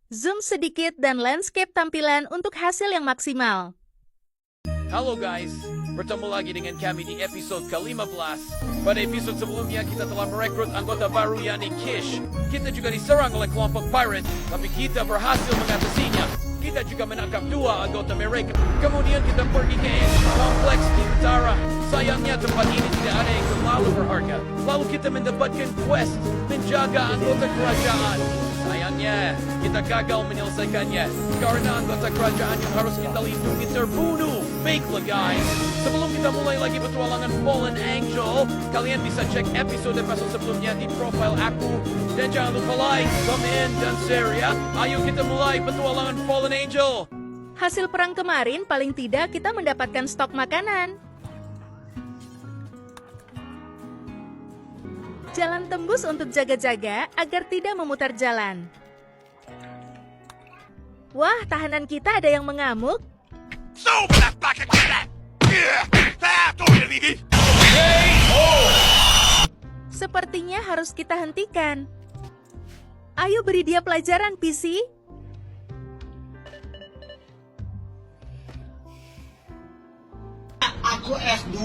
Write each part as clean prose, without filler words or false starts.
Zoom sedikit dan landscape tampilan untuk hasil yang maksimal. Halo guys, bertemu lagi dengan kami di episode ke-15. Pada episode sebelumnya kita telah merekrut anggota baru yakni Kish. Kita juga diserang oleh kelompok pirate, tapi kita berhasil mengatasinya. Kita juga menangkap dua anggota mereka. Kemudian kita pergi ke ancient kompleks di utara. Sayangnya tempat ini tidak ada yang terlalu berharga. Lalu kita mendapatkan quest menjaga anggota kerajaan. Sayangnya, kita gagal menyelesaikannya karena anggota kerajaan yang harus kita lindungi terbunuh. Baiklah guys, sebelum kita mulai lagi petualangan Fallen Angel, kalian bisa cek episode sebelumnya di profil aku. Dan jangan lupa like, comment, dan share ya. Ayo kita mulai petualangan Fallen Angel. Hasil perang kemarin paling tidak kita mendapatkan stok makanan. Jalan tembus untuk jaga-jaga agar tidak memutar jalan. Wah, tahanan kita ada yang mengamuk. Sepertinya harus kita hentikan. Ayo beri dia pelajaran, PC. Aku S2,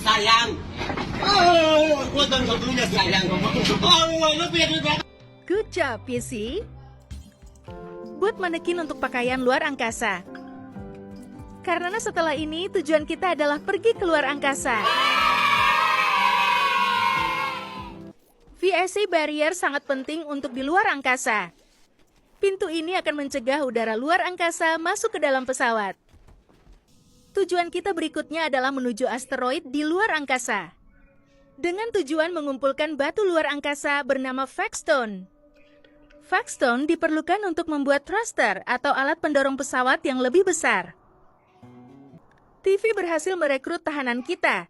sayang. Aku dan satunya sayang. Good job, PC. Buat manekin untuk pakaian luar angkasa. Karena setelah ini tujuan kita adalah pergi ke luar angkasa. VSC barrier sangat penting untuk di luar angkasa. Pintu ini akan mencegah udara luar angkasa masuk ke dalam pesawat. Tujuan kita berikutnya adalah menuju asteroid di luar angkasa. Dengan tujuan mengumpulkan batu luar angkasa bernama Faxstone. Faxstone diperlukan untuk membuat thruster atau alat pendorong pesawat yang lebih besar. TV berhasil merekrut tahanan kita.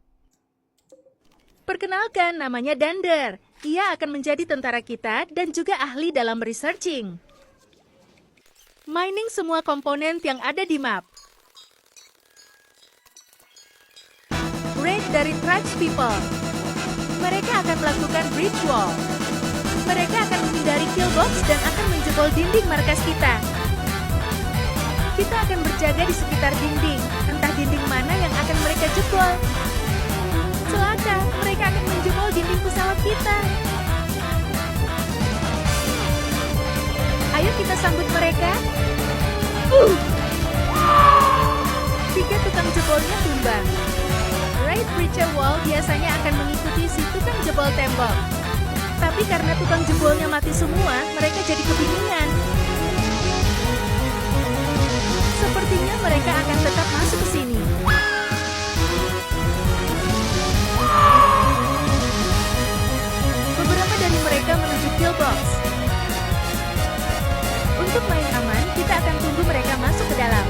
Perkenalkan, namanya Dunder. Ia akan menjadi tentara kita dan juga ahli dalam researching. Mining semua komponen yang ada di map. Raid dari Tribes People. Mereka akan melakukan bridge wall. Mereka akan menghindari killbox dan akan menjebol dinding markas kita. Kita akan berjaga di sekitar dinding, entah dinding mana yang akan mereka jebol. Celaka, mereka akan menjebol dinding pesawat kita. Ayo kita sambut mereka. 3 tukang jebolnya tumbang. Raid breacher wall biasanya akan mengikuti si tukang jebol tembok. Tapi karena tukang jebolnya mati semua, mereka jadi kebingungan. Sepertinya mereka akan tetap masuk ke sini. Beberapa dari mereka menuju killbox. Untuk main aman, kita akan tunggu mereka masuk ke dalam.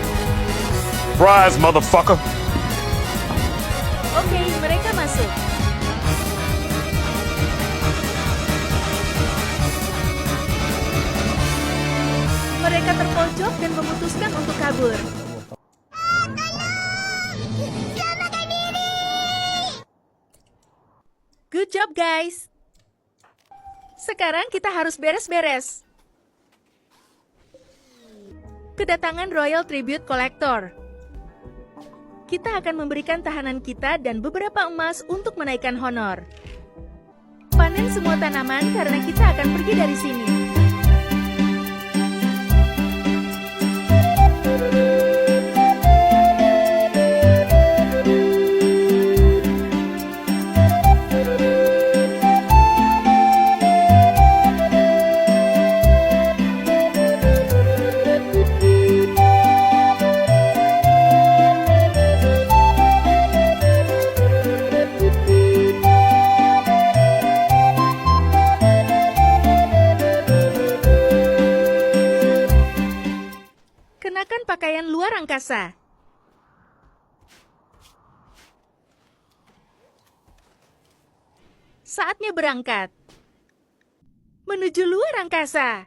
Surprise, motherfucker! Oke, mereka masuk. Mereka terpojok dan memutuskan untuk kabur. Good job, guys. Sekarang kita harus beres-beres. Kedatangan Royal Tribute Collector. Kita akan memberikan tahanan kita dan beberapa emas untuk menaikkan honor. Panen semua tanaman karena kita akan pergi dari sini. Kenakan pakaian luar angkasa. Saatnya berangkat. Menuju luar angkasa.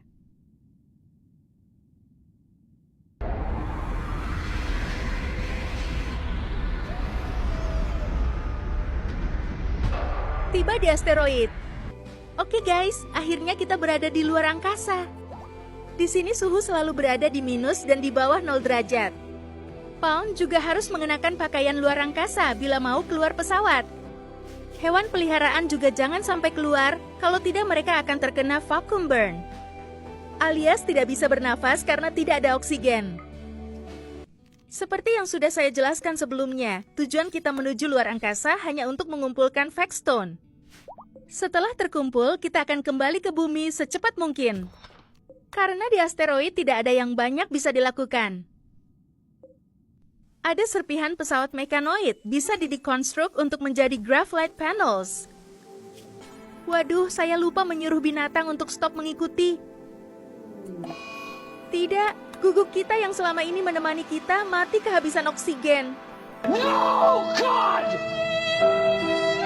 Tiba di asteroid. Oke guys, akhirnya kita berada di luar angkasa. Di sini suhu selalu berada di minus dan di bawah 0 derajat. Pound juga harus mengenakan pakaian luar angkasa bila mau keluar pesawat. Hewan peliharaan juga jangan sampai keluar, kalau tidak mereka akan terkena vacuum burn. Alias tidak bisa bernafas karena tidak ada oksigen. Seperti yang sudah saya jelaskan sebelumnya, tujuan kita menuju luar angkasa hanya untuk mengumpulkan Factstone. Setelah terkumpul, kita akan kembali ke bumi secepat mungkin. Karena di asteroid tidak ada yang banyak bisa dilakukan. Ada serpihan pesawat mekanoid bisa didekonstruk untuk menjadi graphite panels. Waduh, saya lupa menyuruh binatang untuk stop mengikuti. Tidak, guguk kita yang selama ini menemani kita mati kehabisan oksigen. No, God!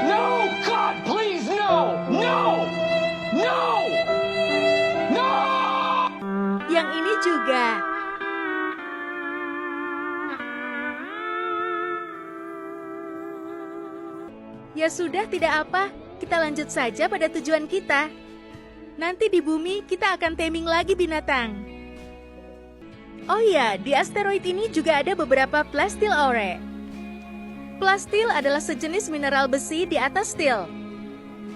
No, God, please, no! No! No! No! Yang ini juga. Ya sudah, tidak apa. Kita lanjut saja pada tujuan kita. Nanti di bumi kita akan taming lagi binatang. Oh iya, di asteroid ini juga ada beberapa plastil ore. Plastil adalah sejenis mineral besi di atas steel.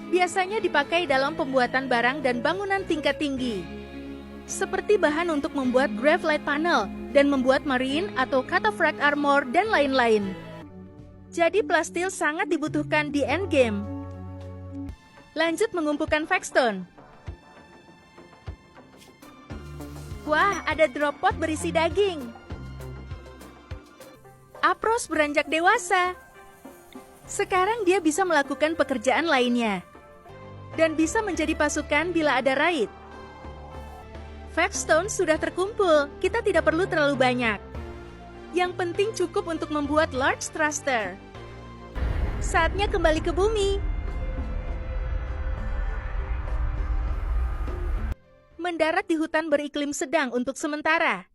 Biasanya dipakai dalam pembuatan barang dan bangunan tingkat tinggi. Seperti bahan untuk membuat graphite panel dan membuat marine atau cataphracts armor dan lain-lain. Jadi plastil sangat dibutuhkan di endgame. Lanjut mengumpulkan Factstone. Wah, ada drop pot berisi daging. Apros beranjak dewasa. Sekarang dia bisa melakukan pekerjaan lainnya. Dan bisa menjadi pasukan bila ada raid. Factstone sudah terkumpul, kita tidak perlu terlalu banyak. Yang penting cukup untuk membuat large thruster. Saatnya kembali ke bumi. Mendarat di hutan beriklim sedang untuk sementara.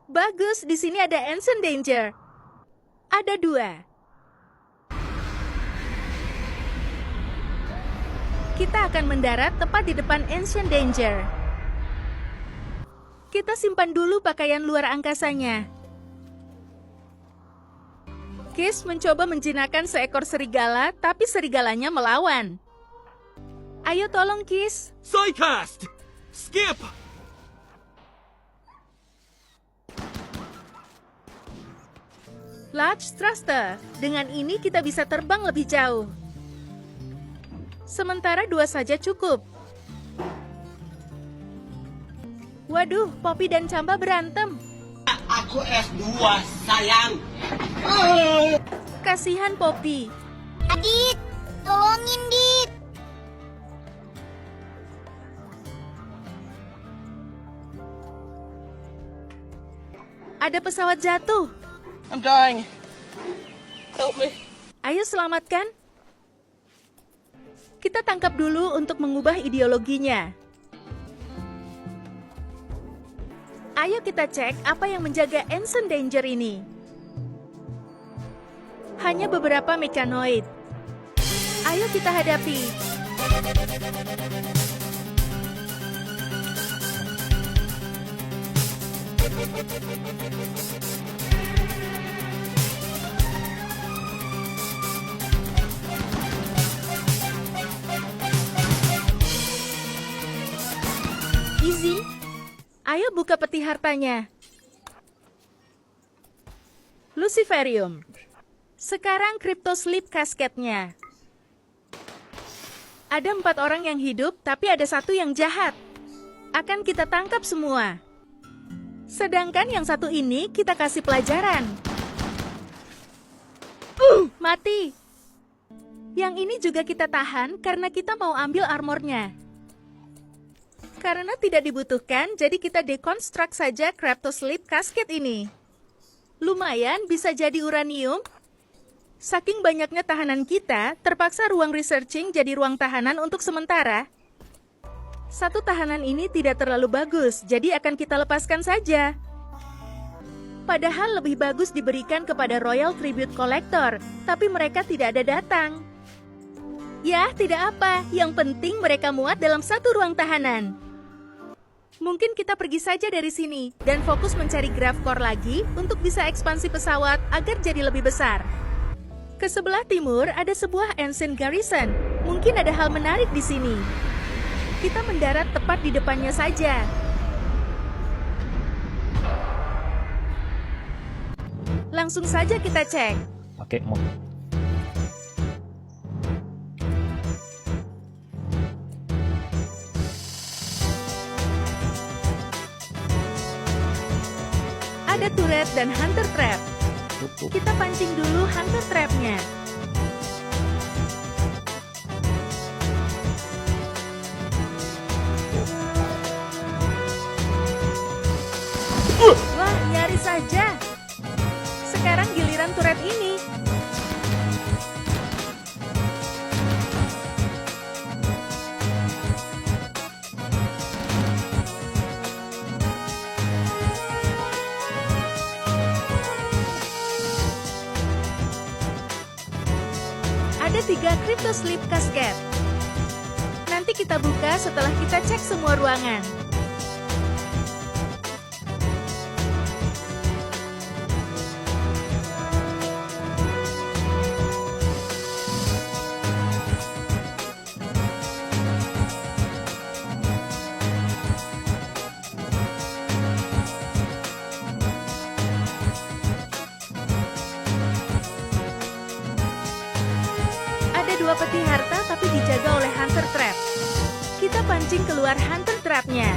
Bagus, di sini ada Ancient Danger. Ada 2. Kita akan mendarat tepat di depan Ancient Danger. Kita simpan dulu pakaian luar angkasanya. Kiss mencoba menjinakkan seekor serigala, tapi serigalanya melawan. Ayo tolong, Kiss. Psycast! Skip! Large thruster. Dengan ini kita bisa terbang lebih jauh. Sementara 2 saja cukup. Waduh, Poppy dan Camba berantem. Aku S2, sayang. Kasihan Poppy. Adit, tolongin Dit. Ada pesawat jatuh. I'm dying. Help me. Ayo selamatkan. Kita tangkap dulu untuk mengubah ideologinya. Ayo kita cek apa yang menjaga Ancient Danger ini. Hanya beberapa mekanoid. Ayo kita hadapi. Easy. Ayo buka peti hartanya. Luciferium. Sekarang Crypto Sleep kasketnya. Ada 4 orang yang hidup, tapi ada 1 yang jahat. Akan kita tangkap semua. Sedangkan yang 1 ini kita kasih pelajaran. Mati. Yang ini juga kita tahan karena kita mau ambil armornya. Karena tidak dibutuhkan, jadi kita dekonstruk saja Crypto Sleep kasket ini. Lumayan, bisa jadi uranium. Saking banyaknya tahanan kita, terpaksa ruang researching jadi ruang tahanan untuk sementara. 1 tahanan ini tidak terlalu bagus, jadi akan kita lepaskan saja. Padahal lebih bagus diberikan kepada Royal Tribute Collector, tapi mereka tidak ada datang. Ya, tidak apa, yang penting mereka muat dalam 1 ruang tahanan. Mungkin kita pergi saja dari sini dan fokus mencari Grav Core lagi untuk bisa ekspansi pesawat agar jadi lebih besar. Ke sebelah timur ada sebuah Ancient Garrison. Mungkin ada hal menarik di sini. Kita mendarat tepat di depannya saja. Langsung saja kita cek. Oke, mau. Ada turret dan hunter trap. Kita pancing dulu hunter trapnya. Wah, nyaris saja. Sekarang giliran turret ini. Ada 3 Crypto Sleep Casket. Nanti kita buka setelah kita cek semua ruangan. Ada 2 peti harta tapi dijaga oleh hunter trap. Kita pancing keluar hunter trapnya.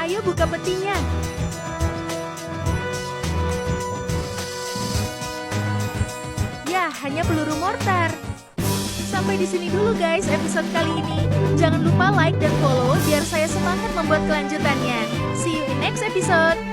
Ayo buka petinya. Ya, hanya peluru mortar. Sampai di sini dulu guys episode kali ini. Jangan lupa like dan follow biar saya semangat membuat kelanjutannya. See you in next episode.